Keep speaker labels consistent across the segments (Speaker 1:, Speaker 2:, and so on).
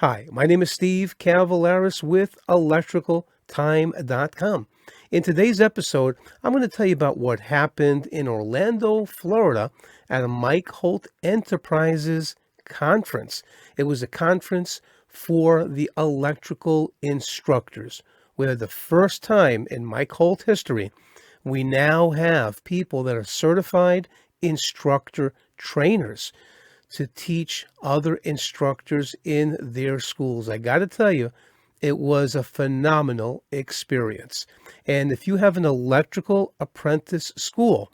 Speaker 1: Hi, my name is Steve Cavalaris with electricaltime.com. In today's episode, I'm going to tell you about what happened in Orlando, Florida at a Mike Holt Enterprises conference. It was a conference for the electrical instructors, where the first time in Mike Holt history, we now have people that are certified instructor trainers to teach other instructors in their schools. I got to tell you, it was a phenomenal experience. And if you have an electrical apprentice school,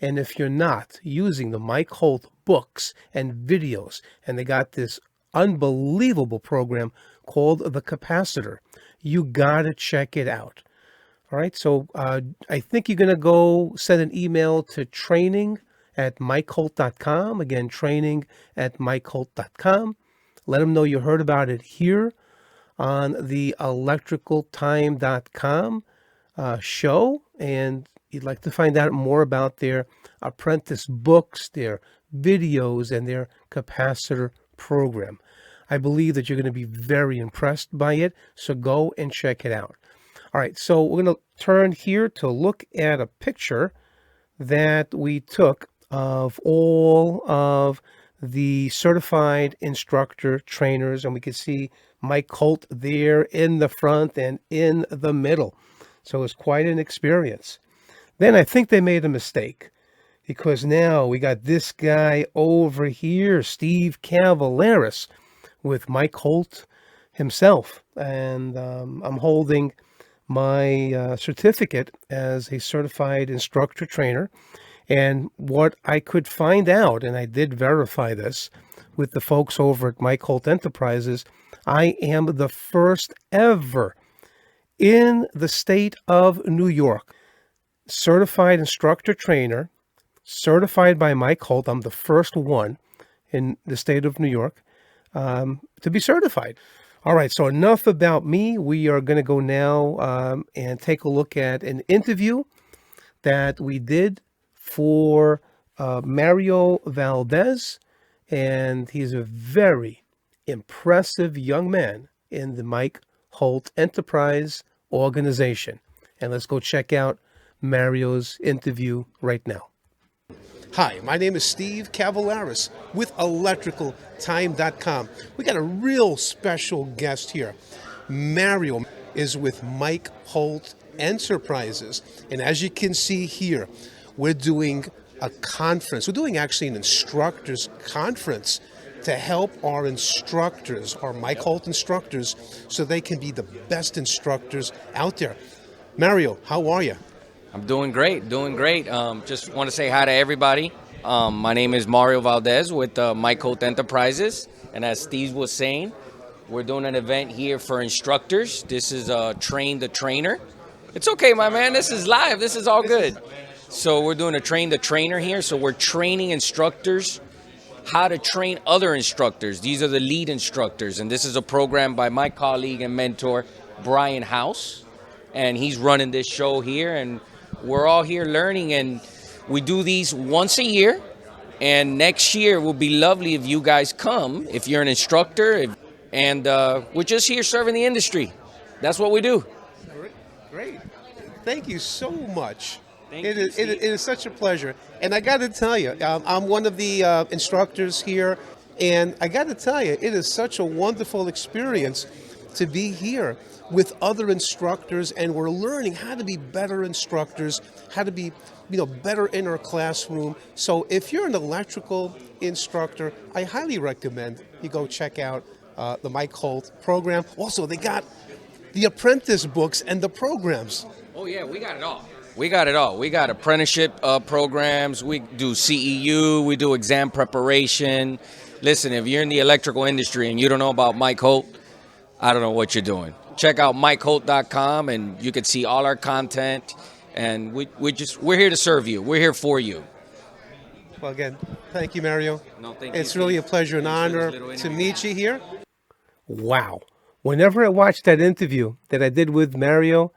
Speaker 1: and if you're not using the Mike Holt books and videos, and they got this unbelievable program called The Capacitor, you got to check it out. All right, so I think you're going to go send an email to training@mikeholt.com. Again, training@mikeholt.com. Let them know you heard about it here on the electricaltime.com show, and you'd like to find out more about their apprentice books, their videos, and their capacitor program. I believe that you're going to be very impressed by it, so go and check it out. All right, so we're going to turn here to look at a picture that we took of all of the certified instructor trainers, and we can see Mike Holt there in the front and in the middle. So it's quite an experience. Then I think they made a mistake, because now we got this guy over here, Steve Cavalaris, with Mike Holt himself, and I'm holding my certificate as a certified instructor trainer. And what I could find out, and I did verify this with the folks over at Mike Holt Enterprises, I am the first ever in the state of New York certified instructor trainer, certified by Mike Holt. I'm the first one in the state of New York to be certified. All right, so enough about me. We are going to go now and take a look at an interview that we did for Mario Valdez, and he's a very impressive young man in the Mike Holt Enterprise organization. And let's go check out Mario's interview right now. Hi, my name is Steve Cavalaris with electricaltime.com. We got a real special guest here. Mario is with Mike Holt Enterprises. And as you can see here, we're doing a conference. We're doing actually an instructors conference to help our instructors, our Mike Holt instructors, so they can be the best instructors out there. Mario, how are you?
Speaker 2: I'm doing great, doing great. Just want to say hi to everybody. My name is Mario Valdez with Mike Holt Enterprises. And as Steve was saying, we're doing an event here for instructors. This is Train the Trainer. It's okay, my man. This is live. This is all good. So we're doing a Train the Trainer here. So we're training instructors how to train other instructors. These are the lead instructors. And this is a program by my colleague and mentor, Brian House. And he's running this show here. And we're all here learning, and we do these once a year. And next year will be lovely if you guys come, if you're an instructor, and we're just here serving the industry. That's what we do.
Speaker 1: Great. Thank you so much.
Speaker 2: It
Speaker 1: is such a pleasure. And I got to tell you, I'm one of the instructors here, and I got to tell you, it is such a wonderful experience to be here with other instructors, and we're learning how to be better instructors, how to be, better in our classroom. So if you're an electrical instructor, I highly recommend you go check out the Mike Holt program. Also, they got the apprentice books and the programs.
Speaker 2: Oh yeah, we got it all. We got it all. We got apprenticeship programs. We do CEU. We do exam preparation. Listen, if you're in the electrical industry and you don't know about Mike Holt, I don't know what you're doing. Check out MikeHolt.com, and you can see all our content. And we're here to serve you. We're here for you.
Speaker 1: Well, again, thank you, Mario.
Speaker 2: No, thank you.
Speaker 1: It's really a pleasure and honor to meet you here. Wow. Whenever I watch that interview that I did with Mario,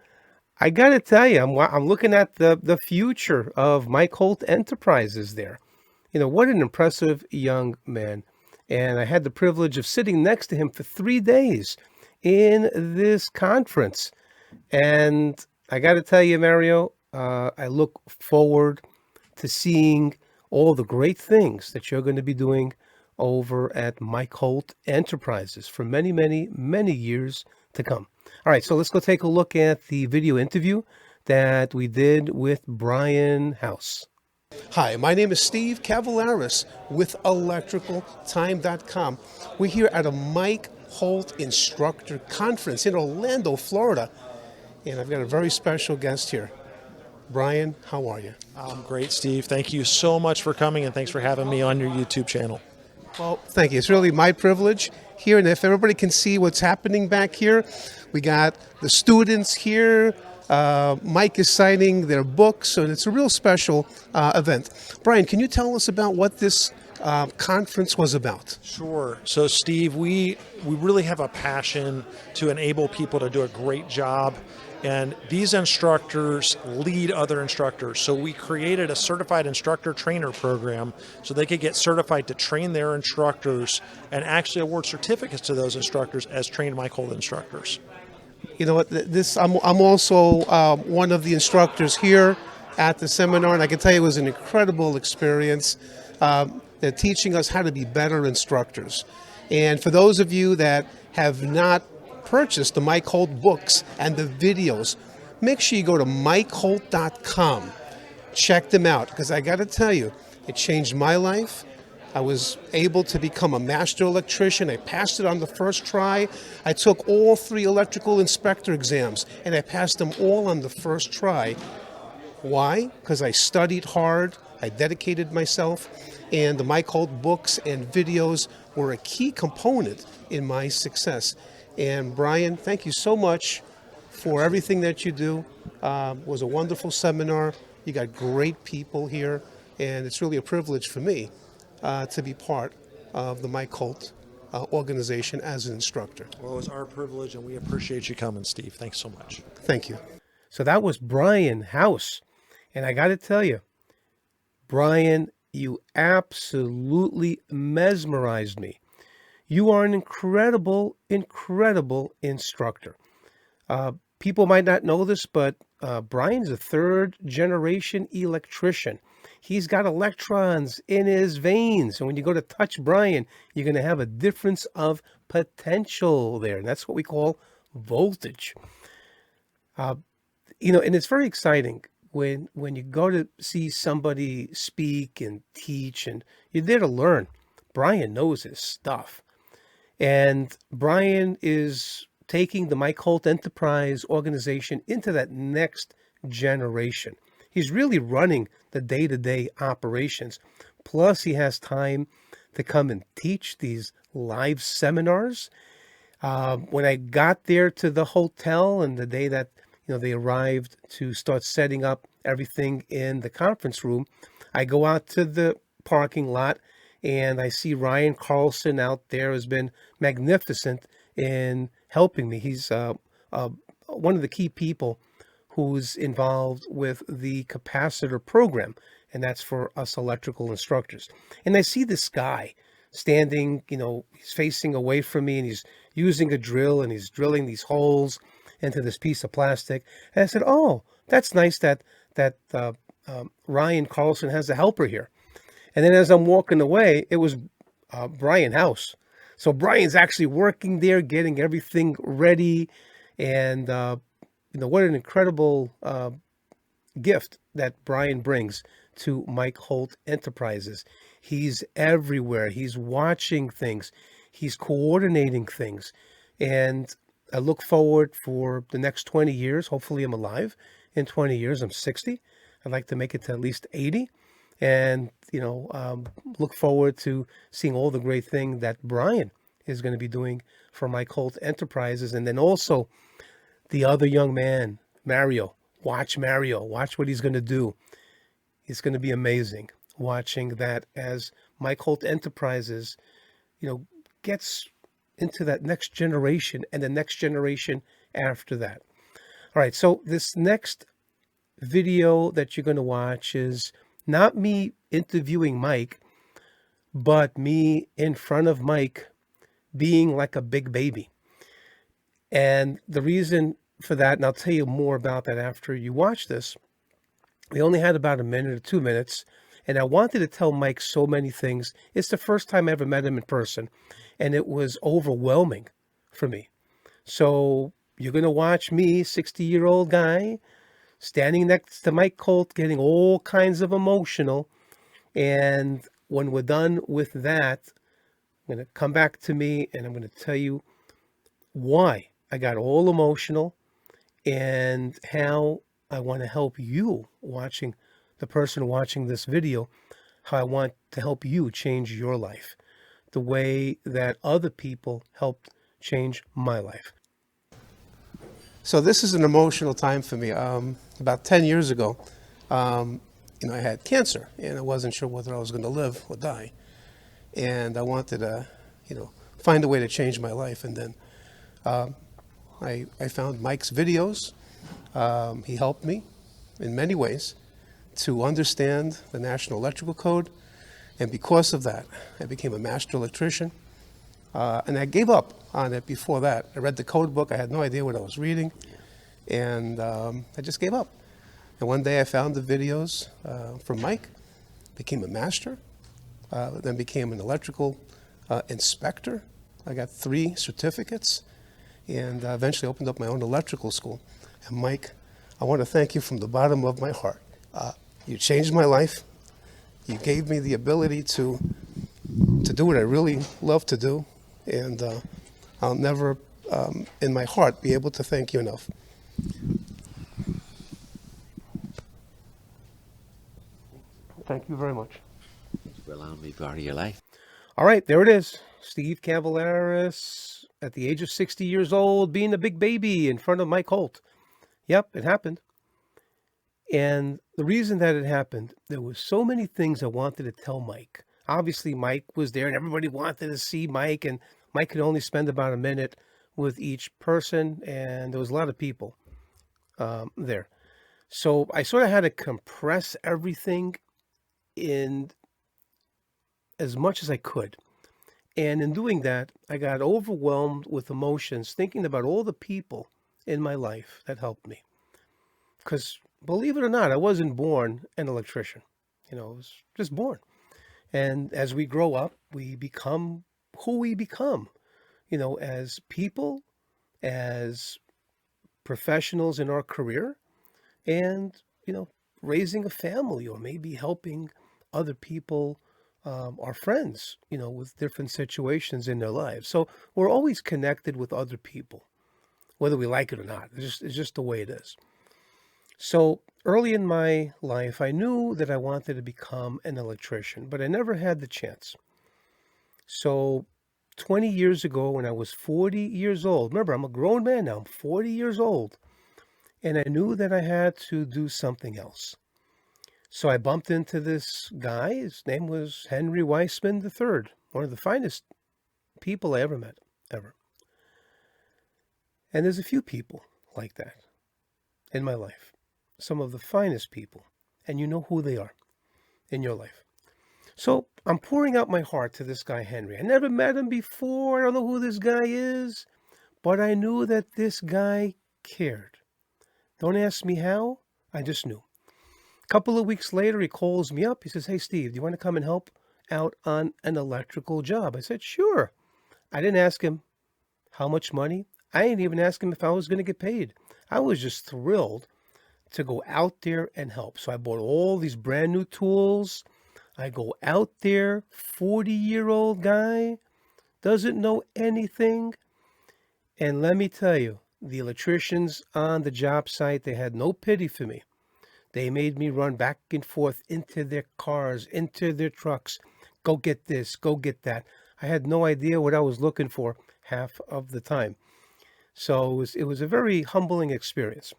Speaker 1: I got to tell you, I'm looking at the future of Mike Holt Enterprises there. What an impressive young man. And I had the privilege of sitting next to him for 3 days in this conference. And I got to tell you, Mario, I look forward to seeing all the great things that you're going to be doing over at Mike Holt Enterprises for many, many, many years to come. All right, so let's go take a look at the video interview that we did with Brian House. Hi, my name is Steve Cavalaris with ElectricalTime.com. We're here at a Mike Holt Instructor Conference in Orlando, Florida, and I've got a very special guest here. Brian, how are you?
Speaker 3: I'm great, Steve. Thank you so much for coming, and thanks for having me on your YouTube channel.
Speaker 1: Well, thank you. It's really my privilege here, and if everybody can see what's happening back here, we got the students here. Mike is signing their books, so it's a real special event. Brian, can you tell us about what this conference was about?
Speaker 3: Sure. So, Steve, we really have a passion to enable people to do a great job, and these instructors lead other instructors. So we created a certified instructor trainer program so they could get certified to train their instructors and actually award certificates to those instructors as trained Mike Holt instructors.
Speaker 1: You know what? I'm also one of the instructors here at the seminar, and I can tell you it was an incredible experience. They're teaching us how to be better instructors. And for those of you that have not purchased the Mike Holt books and the videos, make sure you go to MikeHolt.com. Check them out, because I got to tell you, it changed my life. I was able to become a master electrician. I passed it on the first try. I took all 3 electrical inspector exams, and I passed them all on the first try. Why? Because I studied hard, I dedicated myself, and the Mike Holt books and videos were a key component in my success. And Brian, thank you so much for everything that you do. It was a wonderful seminar. You got great people here, and it's really a privilege for me to be part of the Mike Holt organization as an instructor.
Speaker 3: Well, it was our privilege, and we appreciate you coming, Steve. Thanks so much.
Speaker 1: Thank you. So that was Brian House. And I got to tell you, Brian, you absolutely mesmerized me. You are an incredible, incredible instructor. People might not know this, but Brian's a 3rd-generation electrician. He's got electrons in his veins. And when you go to touch Brian, you're going to have a difference of potential there. And that's what we call voltage. And it's very exciting when you go to see somebody speak and teach, and you're there to learn. Brian knows his stuff. And Brian is taking the Mike Holt Enterprise organization into that next generation. He's really running the day-to-day operations. Plus, he has time to come and teach these live seminars. When I got there to the hotel and the day that they arrived to start setting up everything in the conference room, I go out to the parking lot and I see Ryan Carlson out there has been magnificent in helping me. He's one of the key people who's involved with the capacitor program, and that's for us electrical instructors. And I see this guy standing, he's facing away from me, and he's using a drill, and he's drilling these holes into this piece of plastic. And I said, oh, that's nice that Ryan Carlson has a helper here. And then as I'm walking away, it was Brian House. So Brian's actually working there, getting everything ready. And, what an incredible gift that Brian brings to Mike Holt Enterprises. He's everywhere. He's watching things. He's coordinating things. And I look forward for the next 20 years. Hopefully I'm alive in 20 years. I'm 60. I'd like to make it to at least 80. And, look forward to seeing all the great thing that Brian is going to be doing for Mike Holt Enterprises. And then also the other young man, Mario. Watch Mario. Watch what he's going to do. It's going to be amazing watching that as Mike Holt Enterprises, gets into that next generation and the next generation after that. All right, so this next video that you're going to watch is not me interviewing Mike, but me in front of Mike being like a big baby. And the reason for that, and I'll tell you more about that after you watch this, we only had about a minute or 2 minutes, and I wanted to tell Mike so many things. It's the first time I ever met him in person, and it was overwhelming for me. So you're going to watch me, 60-year-old guy, standing next to Mike Holt, getting all kinds of emotional. And when we're done with that, I'm going to come back to me and I'm going to tell you why I got all emotional and how I want to help you watching, the person watching this video, how I want to help you change your life the way that other people helped change my life. So this is an emotional time for me. About 10 years ago, I had cancer, and I wasn't sure whether I was going to live or die. And I wanted to, find a way to change my life. And then I found Mike's videos. He helped me in many ways to understand the National Electrical Code. And because of that, I became a master electrician. And I gave up on it before that. I read the code book. I had no idea what I was reading. And I just gave up. And one day I found the videos from Mike, became a master, then became an electrical inspector. I got 3 certificates and eventually opened up my own electrical school. And Mike, I want to thank you from the bottom of my heart. You changed my life. You gave me the ability to do what I really love to do. And I'll never, in my heart, be able to thank you enough. Thank you very much.
Speaker 4: For allowing me part of your life.
Speaker 1: All right, there it is. Steve Cavalaris, at the age of 60 years old, being a big baby in front of Mike Holt. Yep, it happened. And the reason that it happened, there was so many things I wanted to tell Mike. Obviously, Mike was there, and everybody wanted to see Mike, and Mike could only spend about a minute with each person, and there was a lot of people there. So I sort of had to compress everything in as much as I could. And in doing that, I got overwhelmed with emotions, thinking about all the people in my life that helped me. Because believe it or not, I wasn't born an electrician. I was just born. And as we grow up, we become who we become, as people, as professionals in our career, and, raising a family or maybe helping other people, our friends, with different situations in their lives. So we're always connected with other people, whether we like it or not. It's just the way it is. So early in my life, I knew that I wanted to become an electrician, but I never had the chance. So 20 years ago, when I was 40 years old, remember, I'm a grown man now, I'm 40 years old, and I knew that I had to do something else. So I bumped into this guy. His name was Henry Weissman III, one of the finest people I ever met, ever. And there's a few people like that in my life, some of the finest people, and you know who they are in your life. So I'm pouring out my heart to this guy, Henry. I never met him before. I don't know who this guy is, but I knew that this guy cared. Don't ask me how. I just knew. A couple of weeks later, he calls me up. He says, "Hey, Steve, do you want to come and help out on an electrical job?" I said, "Sure." I didn't ask him how much money. I didn't even ask him if I was going to get paid. I was just thrilled to go out there and help. So I bought all these brand new tools. I go out there, 40-year-old guy, doesn't know anything. And let me tell you, the electricians on the job site, they had no pity for me. They made me run back and forth into their cars, into their trucks. Go get this, go get that. I had no idea what I was looking for half of the time. So it was a very humbling experience.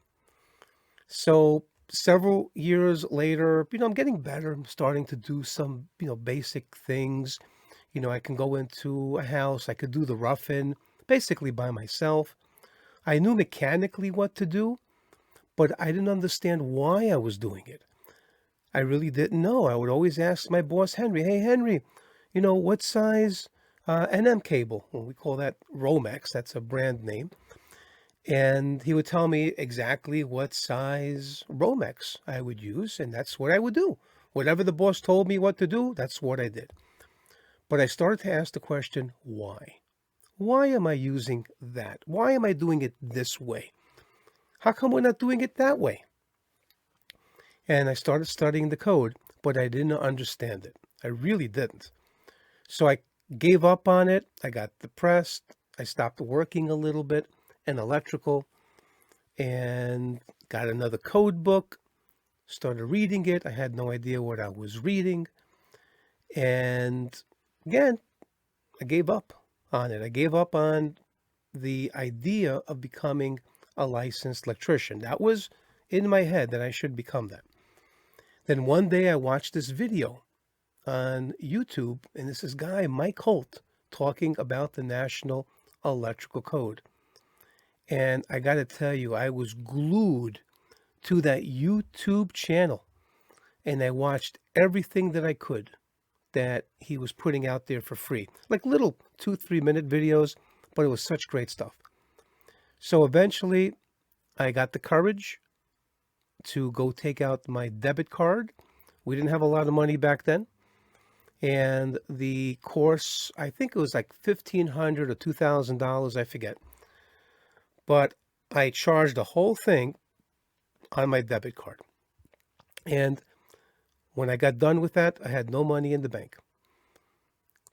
Speaker 1: So several years later, I'm getting better. I'm starting to do some, basic things. I can go into a house. I could do the rough-in basically by myself. I knew mechanically what to do, but I didn't understand why I was doing it. I really didn't know. I would always ask my boss, Henry, "Hey, Henry, what size NM cable, well, we call that Romex, that's a brand name. And he would tell me exactly what size Romex I would use, and that's what I would do. Whatever the boss told me what to do, that's what I did. But I started to ask the question, why? Why am I using that? Why am I doing it this way? How come we're not doing it that way? And I started studying the code, but I didn't understand it. I really didn't. So I gave up on it. I got depressed. I stopped working a little bit in electrical and got another code book, started reading it. I had no idea what I was reading. And again, I gave up on it. I gave up on the idea of becoming a licensed electrician. That was in my head that I should become that. Then one day I watched this video on YouTube, and this is guy, Mike Holt, talking about the National Electrical Code. And I got to tell you, I was glued to that YouTube channel, and I watched everything that I could that he was putting out there for free, like little 2-3 minute videos, but it was such great stuff. So eventually I got the courage to go take out my debit card. We didn't have a lot of money back then. And the course, I think it was like $1,500 or $2,000, I forget. But I charged the whole thing on my debit card. And when I got done with that, I had no money in the bank.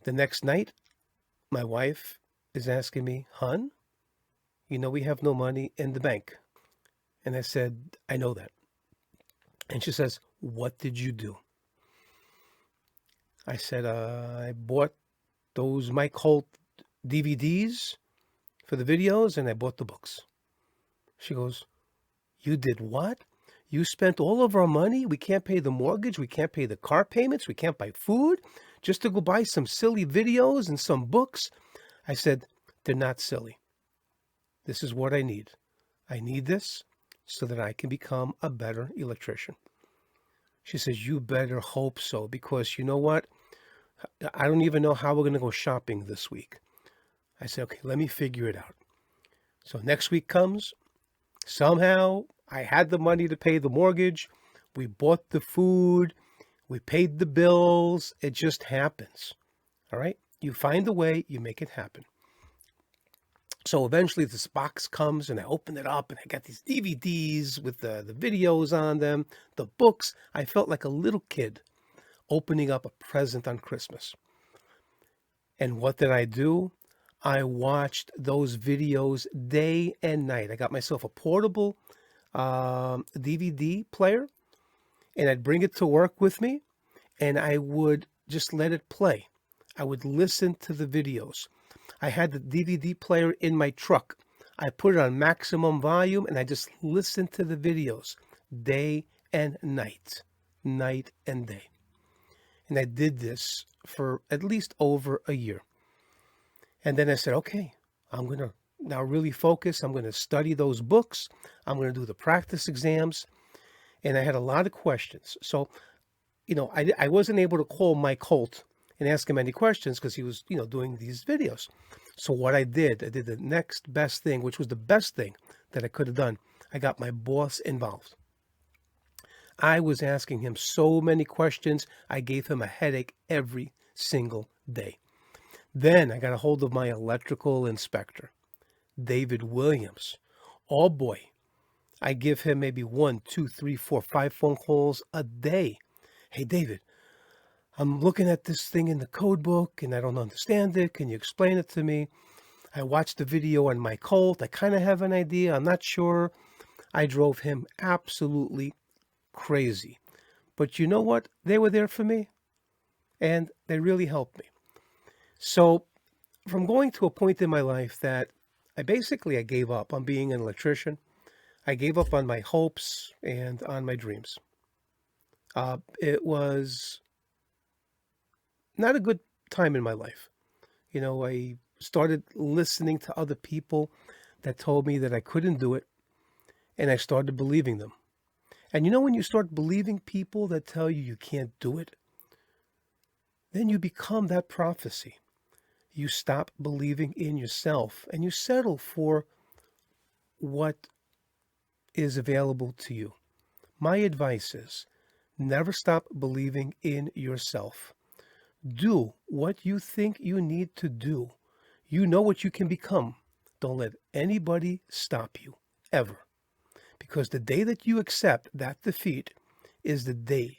Speaker 1: The next night, my wife is asking me, "Hun, we have no money in the bank." And I said, "I know that." And she says, "What did you do?" I said, "I bought those Mike Holt DVDs for the videos, and I bought the books." She goes, "You did what? You spent all of our money? We can't pay the mortgage. We can't pay the car payments. We can't buy food just to go buy some silly videos and some books." I said, "They're not silly. This is what I need. I need this so that I can become a better electrician." She says, "You better hope so, because you know what? I don't even know how we're going to go shopping this week." I said, "Okay, let me figure it out." So next week comes. Somehow I had the money to pay the mortgage. We bought the food. We paid the bills. It just happens. All right? You find a way, you make it happen. So eventually this box comes, and I open it up, and I got these DVDs with the videos on them, the books. I felt like a little kid opening up a present on Christmas. And what did I do? I watched those videos day and night. I got myself a portable DVD player, and I'd bring it to work with me, and I would just let it play. I would listen to the videos. I had the DVD player in my truck. I put it on maximum volume, and I just listened to the videos day and night, night and day. And I did this for at least over a year. And then I said, okay, I'm going to now really focus. I'm going to study those books. I'm going to do the practice exams. And I had a lot of questions. So, I wasn't able to call Mike Holt and ask him any questions because he was, doing these videos. So what I did the next best thing, which was the best thing that I could have done. I got my boss involved. I was asking him so many questions. I gave him a headache every single day. Then I got a hold of my electrical inspector, David Williams. Oh boy, I give him maybe 1, 2, 3, 4, 5 phone calls a day. "Hey, David, I'm looking at this thing in the code book and I don't understand it. Can you explain it to me? I watched the video on Mike Holt. I kind of have an idea. I'm not sure." I drove him absolutely crazy. But you know what? They were there for me, and they really helped me. So from going to a point in my life that I gave up on being an electrician. I gave up on my hopes and on my dreams. It was not a good time in my life. I started listening to other people that told me that I couldn't do it, and I started believing them. And when you start believing people that tell you you can't do it, then you become that prophecy. You stop believing in yourself and you settle for what is available to you. My advice is never stop believing in yourself. Do what you think you need to do. You know what you can become. Don't let anybody stop you, ever. Because the day that you accept that defeat is the day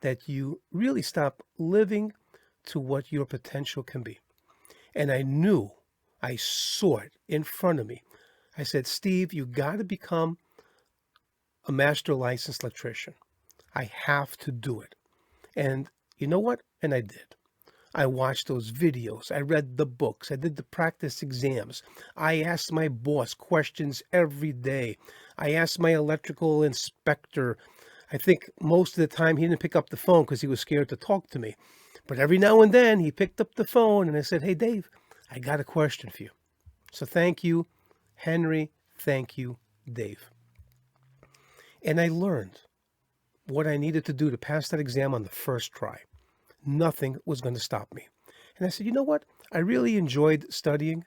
Speaker 1: that you really stop living to what your potential can be. And I saw it in front of me. I said, Steve, you got to become a master licensed electrician. I have to do it. And you know what? And I did. I watched those videos. I read the books. I did the practice exams. I asked my boss questions every day. I asked my electrical inspector. I think most of the time he didn't pick up the phone because he was scared to talk to me. But every now and then he picked up the phone and I said, hey, Dave, I got a question for you. So thank you, Henry. Thank you, Dave. And I learned what I needed to do to pass that exam on the first try. Nothing was going to stop me. And I said, you know what? I really enjoyed studying.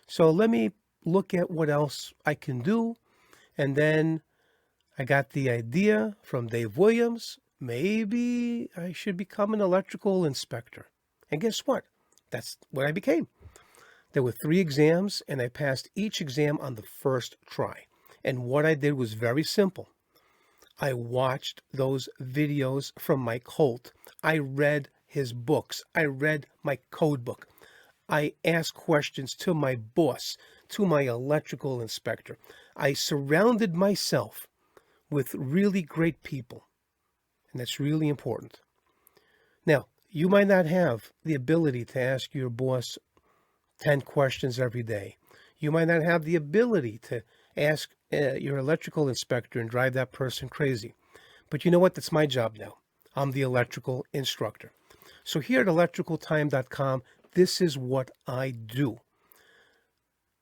Speaker 1: So let me look at what else I can do. And then I got the idea from Dave Williams, maybe I should become an electrical inspector. And guess what? That's what I became. There were 3 exams, and I passed each exam on the first try. And what I did was very simple. I watched those videos from Mike Holt. I read his books. I read my code book. I asked questions to my boss, to my electrical inspector. I surrounded myself with really great people. And that's really important. Now, you might not have the ability to ask your boss 10 questions every day. You might not have the ability to ask your electrical inspector and drive that person crazy. But you know what? That's my job now. I'm the electrical instructor. So here at electricaltime.com, this is what I do.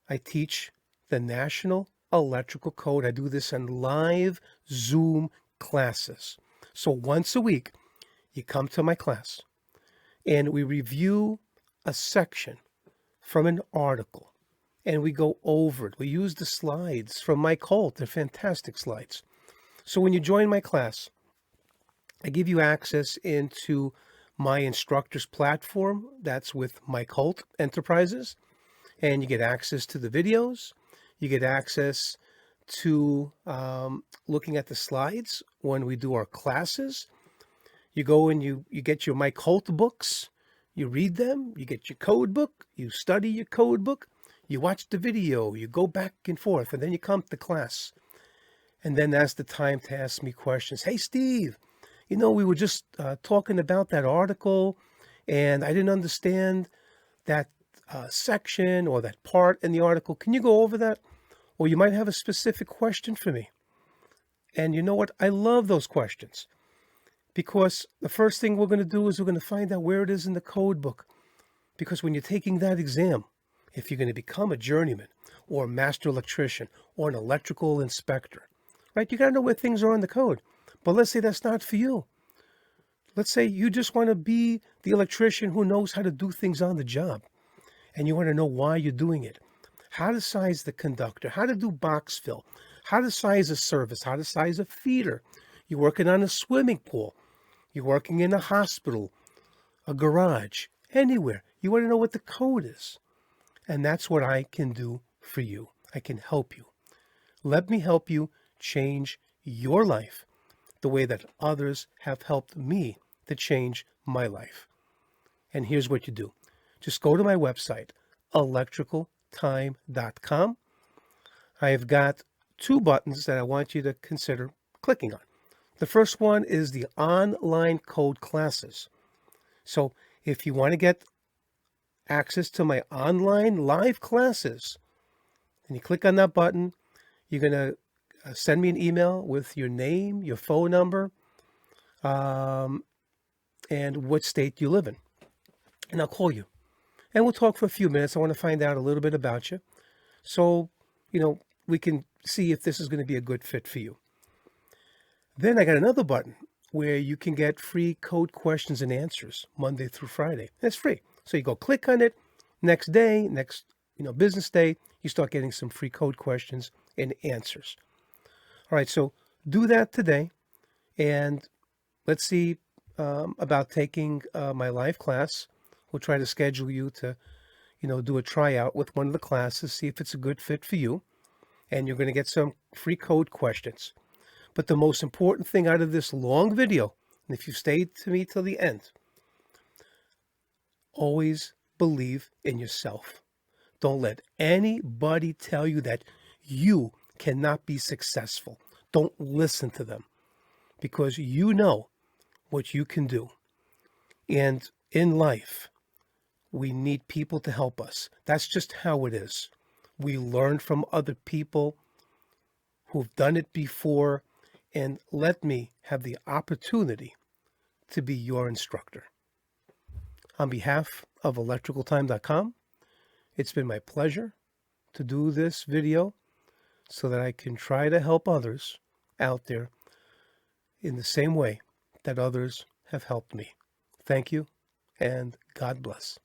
Speaker 1: I teach the National Electrical Code. I do this in live Zoom classes. So once a week, you come to my class and we review a section from an article and we go over it. We use the slides from Mike Holt. They're fantastic slides. So when you join my class, I give you access into my instructor's platform. That's with Mike Holt Enterprises. And you get access to the videos. You get access to looking at the slides when we do our classes. You go and you get your Mike Holt books. You read them. You get your code book. You study your code book. You watch the video. You go back and forth. And then you come to class. And then that's the time to ask me questions. Hey, Steve, we were just talking about that article, and I didn't understand that section or that part in the article. Can you go over that? Or you might have a specific question for me. And you know what? I love those questions because the first thing we're going to do is we're going to find out where it is in the code book. Because when you're taking that exam, if you're going to become a journeyman or a master electrician or an electrical inspector, right? You got to know where things are in the code. But let's say that's not for you. Let's say you just want to be the electrician who knows how to do things on the job. And you want to know why you're doing it. How to size the conductor, how to do box fill, how to size a service, how to size a feeder. You're working on a swimming pool. You're working in a hospital, a garage, anywhere. You want to know what the code is. And that's what I can do for you. I can help you. Let me help you change your life the way that others have helped me to change my life. And here's what you do. Just go to my website, electricaltime.com. I've got 2 buttons that I want you to consider clicking on. The first one is the online code classes. So if you want to get access to my online live classes, and you click on that button, you're going to send me an email with your name, your phone number, and what state you live in. And I'll call you. And we'll talk for a few minutes. I want to find out a little bit about you. So, we can see if this is going to be a good fit for you. Then I got another button. where you can get free code questions and answers Monday through Friday. And it's free. So you go click on it, next day, next business day, you start getting some free code questions and answers. All right, so do that today, and let's see about taking my live class. We'll try to schedule you to, do a tryout with one of the classes, see if it's a good fit for you, and you're going to get some free code questions. But the most important thing out of this long video, and if you stayed to me till the end, always believe in yourself. Don't let anybody tell you that you cannot be successful. Don't listen to them, because you know what you can do. And in life, we need people to help us. That's just how it is. We learn from other people who've done it before, and let me have the opportunity to be your instructor. On behalf of electricaltime.com, it's been my pleasure to do this video so that I can try to help others out there in the same way that others have helped me. Thank you, and God bless.